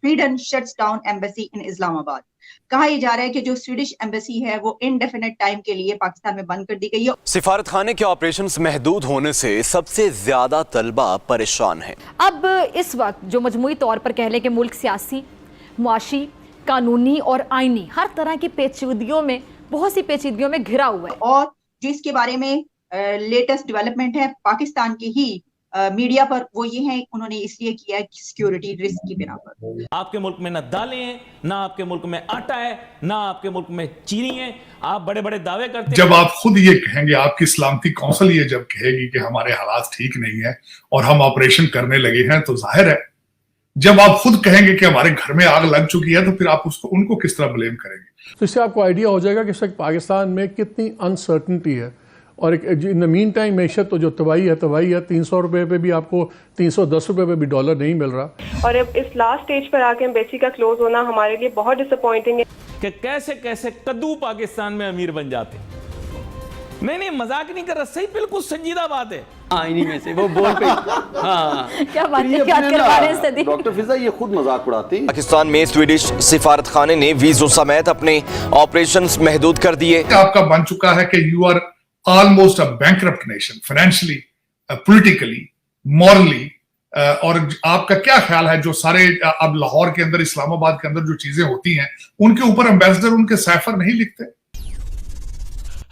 Sweden shuts down embassy in Islamabad. कहा यह जा रहा है कि जो स्वीडिश एम्बेसी है वो इनडेफिनेट टाइम के लिए पाकिस्तान में बंद कर दी गई है। सिफारत खाने के ऑपरेशंस महदूद होने से सबसे ज्यादा तलबा परेशान है। अब इस वक्त जो मजमूई तौर पर कह लें कि मुल्क सियासी, मुआशी, कानूनी और आईनी हर तरह की पेचीदगियों में, बहुत सी पेचीदगियों में घिरा हुआ है। और जो इसके बारे में लेटेस्ट डेवलपमेंट है पाकिस्तान की ही मीडिया पर, वो ये है उन्होंने इसलिए किया है सिक्योरिटी रिस्क की बिना पर। आपके मुल्क में ना दालें हैं, ना आपके मुल्क में आटा है, ना आपके मुल्क में चीनी है। आप बड़े बड़े दावे करते हैं। जब आप खुद ये कहेंगे, आपकी सलामती कौंसिल ये जब कहेगी कि हमारे हालात ठीक नहीं है और हम ऑपरेशन करने लगे हैं, तो जाहिर है जब आप खुद कहेंगे कि हमारे घर में आग लग चुकी है, तो फिर आप उनको किस तरह ब्लेम करेंगे। तो इससे आपको आइडिया हो जाएगा कि इस वक्त पाकिस्तान में कितनी अनसर्टनिटी है। और इन द मीन टाइम मैशत तो जो तबाही है 300 रुपए पे भी आपको 310 रुपए पे भी डॉलर नहीं मिल रहा। और अब इस लास्ट स्टेज पर आके एम्बेसी का क्लोज होना हमारे लिए बहुत डिसअपॉइंटिंग है कि कैसे कैसे कद्दू पाकिस्तान में अमीर बन जाते। नहीं मजाक नहीं कर रहा, सही बिल्कुल संजीदा बात है। इन्हीं में से वो बोल पे हाँ। क्या बात है, याद करवा रहे हैं सदी। डॉक्टर फिजा ये खुद मजाक उड़ाती। पाकिस्तान में स्वीडिश सिफारत खाने ने वीजों समेत अपने ऑपरेशंस महदूद कर दिए। आपका बन चुका है कि you are almost a bankrupt nation, financially, politically, morally. और आपका क्या ख्याल है जो सारे अब लाहौर के अंदर, इस्लामाबाद के अंदर जो चीजें होती हैं, उनके ऊपर एम्बेसडर उनके सैफर नहीं लिखते?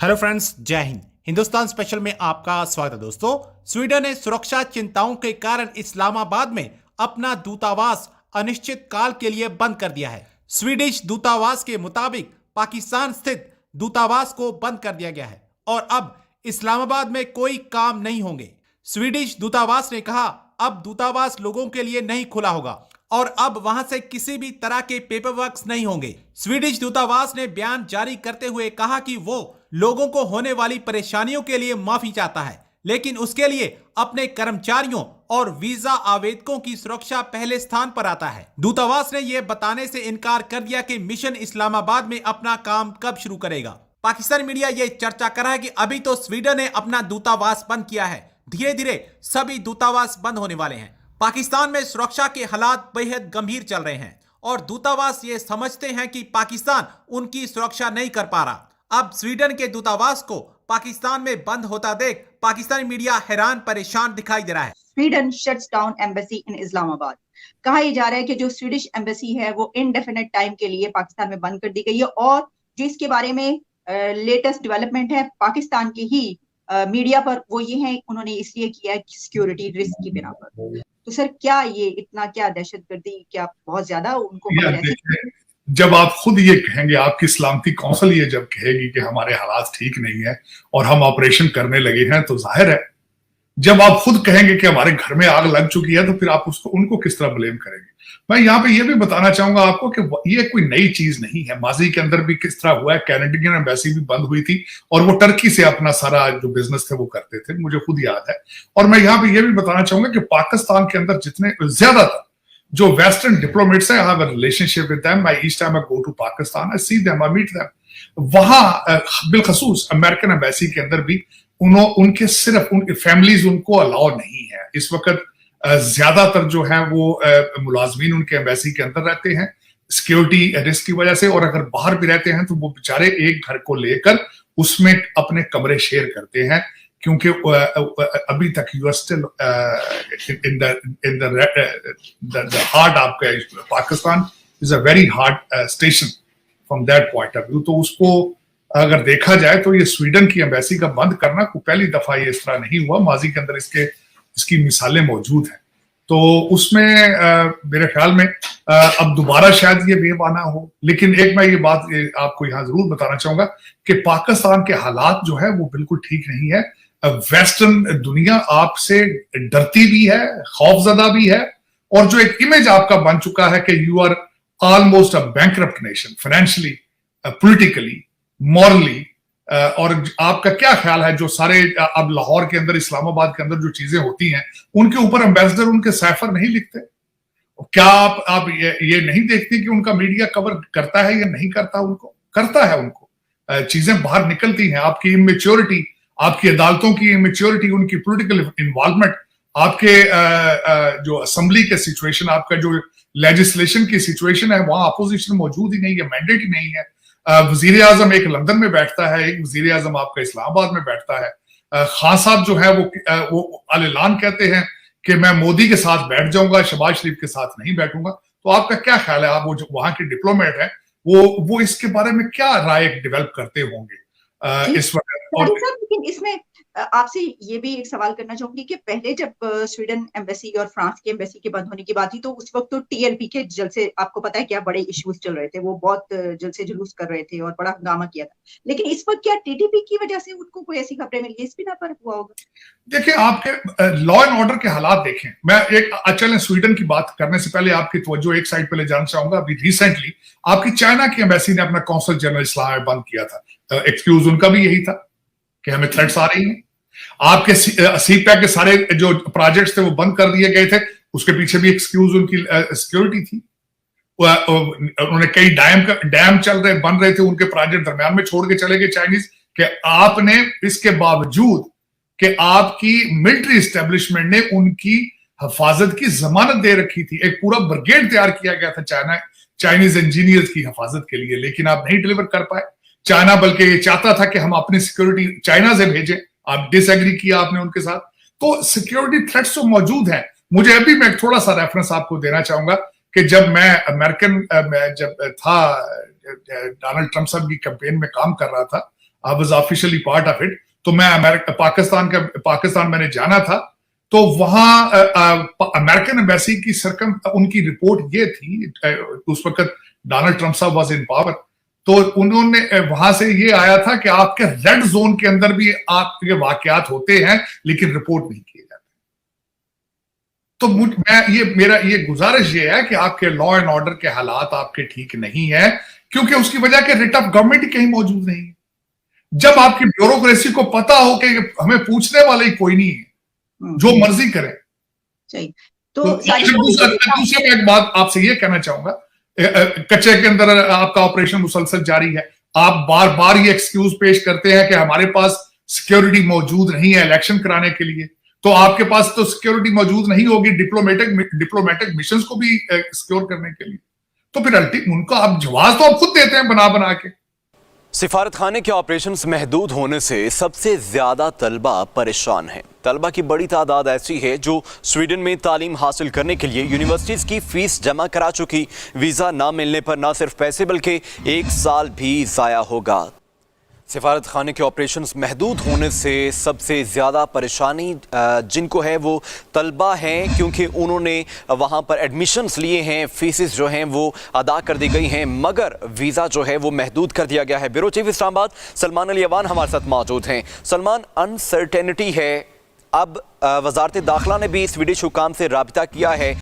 हेलो फ्रेंड्स, जय हिंद। हिंदुस्तान स्पेशल में आपका स्वागत है दोस्तों। स्वीडन ने सुरक्षा चिंताओं के कारण इस्लामाबाद में अपना दूतावास अनिश्चित काल के लिए बंद कर दिया है। स्वीडिश दूतावास के मुताबिक पाकिस्तान स्थित दूतावास को बंद कर दिया गया है और अब इस्लामाबाद में कोई काम नहीं होंगे। स्वीडिश दूतावास ने कहा अब दूतावास लोगों के लिए नहीं खुला होगा और अब वहां से किसी भी तरह के पेपर वर्क्स नहीं होंगे। स्वीडिश दूतावास ने बयान जारी करते हुए कहा कि वो लोगों को होने वाली परेशानियों के लिए माफी चाहता है, लेकिन उसके लिए अपने कर्मचारियों और वीजा आवेदकों की सुरक्षा पहले स्थान पर आता है। दूतावास ने यह बताने से इनकार कर दिया कि मिशन इस्लामाबाद में अपना काम कब शुरू करेगा। पाकिस्तानी मीडिया ये चर्चा कर रहा है कि अभी तो स्वीडन ने अपना दूतावास बंद किया है, धीरे धीरे सभी दूतावास बंद होने वाले हैं। पाकिस्तान में सुरक्षा के हालात बेहद गंभीर चल रहे हैं और दूतावास ये समझते हैं कि पाकिस्तान उनकी सुरक्षा नहीं कर पा रहा। अब स्वीडन के दूतावास को पाकिस्तान में बंद होता देख पाकिस्तानी मीडिया हैरान परेशान दिखाई दे रहा है। Sweden shuts down embassy in Islamabad. कहा यह जा रहा है कि जो स्वीडिश एम्बेसी है वो इनडेफिनेट टाइम के लिए पाकिस्तान में बंद कर दी गई है। और जो इसके बारे में लेटेस्ट डेवलपमेंट है पाकिस्तान की ही मीडिया पर, वो ये है उन्होंने इसलिए किया है सिक्योरिटी रिस्क की बिना पर। तो सर क्या ये इतना क्या दहशतगर्दी, क्या बहुत ज्यादा उनको? जब आप खुद ये कहेंगे, आपकी सलामती कौंसिल ये जब कहेगी कि हमारे हालात ठीक नहीं है और हम ऑपरेशन करने लगे हैं, तो जाहिर है जब आप खुद कहेंगे कि हमारे घर में आग लग चुकी है, तो फिर आप उनको किस तरह ब्लेम करेंगे। मैं यहाँ पे ये भी बताना चाहूंगा आपको कि ये कोई नई चीज नहीं है। माजी के अंदर भी किस तरह हुआ है, कैनेडियन एम्बेसी भी बंद हुई थी और वो टर्की से अपना सारा जो बिजनेस थे वो करते थे, मुझे खुद याद है। और मैं यहाँ पे ये भी बताना चाहूंगा कि पाकिस्तान के अंदर जितने ज्यादातर जो वेस्टर्न डिप्लोमेट्स हैं, I have a relationship with them. I each time I go to Pakistan, I see them, I meet them. वहां बिलखसूस अमेरिकन एम्बेसी के अंदर भी उनके सिर्फ उनके फैमिलीज उनको अलाउ नहीं है। इस वक्त ज्यादातर जो है वो मुलाजमीन उनके एम्बेसी के अंदर रहते हैं सिक्योरिटी रिस्क की वजह से, और अगर बाहर भी रहते हैं तो वो बेचारे एक घर को लेकर उसमें अपने कमरे शेयर करते हैं, क्योंकि अभी तक you are still in the heart of Pakistan is a very hard station from that point of view. तो उसको अगर देखा जाए तो ये स्वीडन की एम्बेसी का बंद करना कोई पहली दफा ये इस तरह नहीं हुआ। माजी के अंदर इसकी मिसालें मौजूद हैं। तो उसमें मेरे ख्याल में अब दोबारा शायद ये वेव आना हो। लेकिन एक मैं ये बात आपको यहाँ जरूर बताना चाहूंगा कि पाकिस्तान के हालात जो है वो बिल्कुल ठीक नहीं है। वेस्टर्न दुनिया आपसे डरती भी है, खौफजदा भी है, और जो एक इमेज आपका बन चुका है कि you are almost a bankrupt nation, financially, politically, morally. और आपका क्या ख्याल है जो सारे अब लाहौर के अंदर, इस्लामाबाद के अंदर जो चीजें होती हैं, उनके ऊपर एम्बेसडर उनके सैफर नहीं लिखते? क्या आप ये नहीं देखते कि उनका मीडिया कवर करता है या नहीं करता? उनको करता है, उनको चीजें बाहर निकलती हैं। आपकी इमेच्योरिटी, आपकी अदालतों की इमेच्योरिटी, उनकी पॉलिटिकल इन्वॉल्वमेंट, आपके जो असेंबली के सिचुएशन, आपका जो लेजिस्लेशन की सिचुएशन है, वहां अपोजिशन मौजूद ही नहीं है, मैंडेट ही नहीं है। वजीर आजम एक लंदन में बैठता है, एक वजीर आजम आपका इस्लामाबाद में बैठता है। खान साहब जो है वो अल-ऐलान कहते हैं कि मैं मोदी के साथ बैठ जाऊंगा, शहबाज शरीफ के साथ नहीं बैठूंगा। तो आपका क्या ख्याल है, आप वो जो वहां के डिप्लोमेट है वो इसके बारे में क्या राय डेवलप करते होंगे इस वक्त? लेकिन इसमें आपसे ये भी एक सवाल करना चाहूंगी कि पहले जब स्वीडन एम्बेसी और फ्रांस की एम्बेसी के बंद होने की बात थी तो उस वक्त तो टीएलपी के जलसे, आपको पता है क्या बड़े इश्यूज चल रहे थे, वो बहुत जलसे जुलूस कर रहे थे और बड़ा हंगामा किया था। लेकिन इस वक्त क्या टीटीपी की वजह से उनको कोई ऐसी खबरें मिली, इस बिना पर हुआ होगा? देखिए, आपके लॉ एंड ऑर्डर के हालात देखें। मैं एक चलें स्वीडन की बात करने से पहले आपकी तवज्जो एक साइड पे ले जाना चाहूंगा। अभी रिसेंटली आपकी चाइना की एम्बेसी ने अपना कौंसल जनरल इस्लाम में बंद किया था। एक्सक्यूज उनका भी यही था कि हमें थ्रेट्स आ रही हैं। आपके सीपैक के सारे जो प्रोजेक्ट्स थे वो बंद कर दिए गए थे, उसके पीछे भी एक्सक्यूज उनकी सिक्योरिटी थी। उन्होंने कई डैम चल रहे बन रहे थे, उनके प्रोजेक्ट दरमियान में छोड़ के चले गए चाइनीज। कि आपने इसके बावजूद कि आपकी मिलिट्री एस्टेब्लिशमेंट ने उनकी हिफाजत की जमानत दे रखी थी, एक पूरा ब्रिगेड तैयार किया गया था चाइनीज इंजीनियर्स की हिफाजत के लिए, लेकिन आप नहीं डिलीवर कर पाए। चाइना बल्कि ये चाहता था कि हम अपनी सिक्योरिटी चाइना से भेजें, आप डिसएग्री किया आपने उनके साथ। तो सिक्योरिटी थ्रेट्स तो मौजूद हैं। मुझे अभी मैं थोड़ा सा रेफरेंस आपको देना चाहूंगा कि जब मैं जब था डोनाल्ड ट्रंप साहब की कैंपेन में काम कर रहा था, I was officially part of it, तो मैं पाकिस्तान मैंने जाना था। तो वहां अमेरिकन एम्बेसी की उनकी रिपोर्ट ये थी, उस वक्त डोनाल्ड ट्रंप साहब वाज इन पावर, तो उन्होंने वहां से ये आया था कि आपके रेड जोन के अंदर भी आपके वाकयात होते हैं लेकिन रिपोर्ट नहीं किए जाते। तो मेरा ये गुजारिश ये है कि आपके लॉ एंड ऑर्डर के हालात आपके ठीक नहीं है, क्योंकि उसकी वजह के रिट ऑफ गवर्नमेंट ही कहीं मौजूद नहीं है। जब आपकी ब्यूरोक्रेसी को पता हो कि हमें पूछने वाले ही कोई नहीं है, जो मर्जी करें। तो दूसरा एक बात आपसे ये कहना चाहूंगा, कच्चे के अंदर आपका ऑपरेशन मुसलसल जारी है। आप बार बार ये एक्सक्यूज पेश करते हैं कि हमारे पास सिक्योरिटी मौजूद नहीं है इलेक्शन कराने के लिए। तो आपके पास तो सिक्योरिटी मौजूद नहीं होगी डिप्लोमेटिक मिशंस को भी सिक्योर करने के लिए। तो फिर उनका आप जवाब तो आप खुद देते हैं बना के। सिफारतखाने के ऑपरेशंस महदूद होने से सबसे ज्यादा तलबा परेशान हैं। तलबा की बड़ी तादाद ऐसी है जो स्वीडन में तालीम हासिल करने के लिए यूनिवर्सिटीज़ की फीस जमा करा चुकी। वीज़ा ना मिलने पर न सिर्फ पैसे बल्कि 1 साल भी ज़ाया होगा। सिफारत खाने के ऑपरेशंस महदूद होने से सबसे ज़्यादा परेशानी जिनको है वो तलबा हैं, क्योंकि उन्होंने वहाँ पर एडमिशन्स लिए हैं, फीसेस जो हैं वो अदा कर दी गई हैं, मगर वीज़ा जो है वो महदूद कर दिया गया है। ब्यूरो चीफ इस्लामाबाद सलमान अली अवान हमारे साथ मौजूद हैं। सलमान, अनसर्टेनिटी है, अब वजारत दाखिला ने भी स्वीडिश हुकाम से राबिता किया है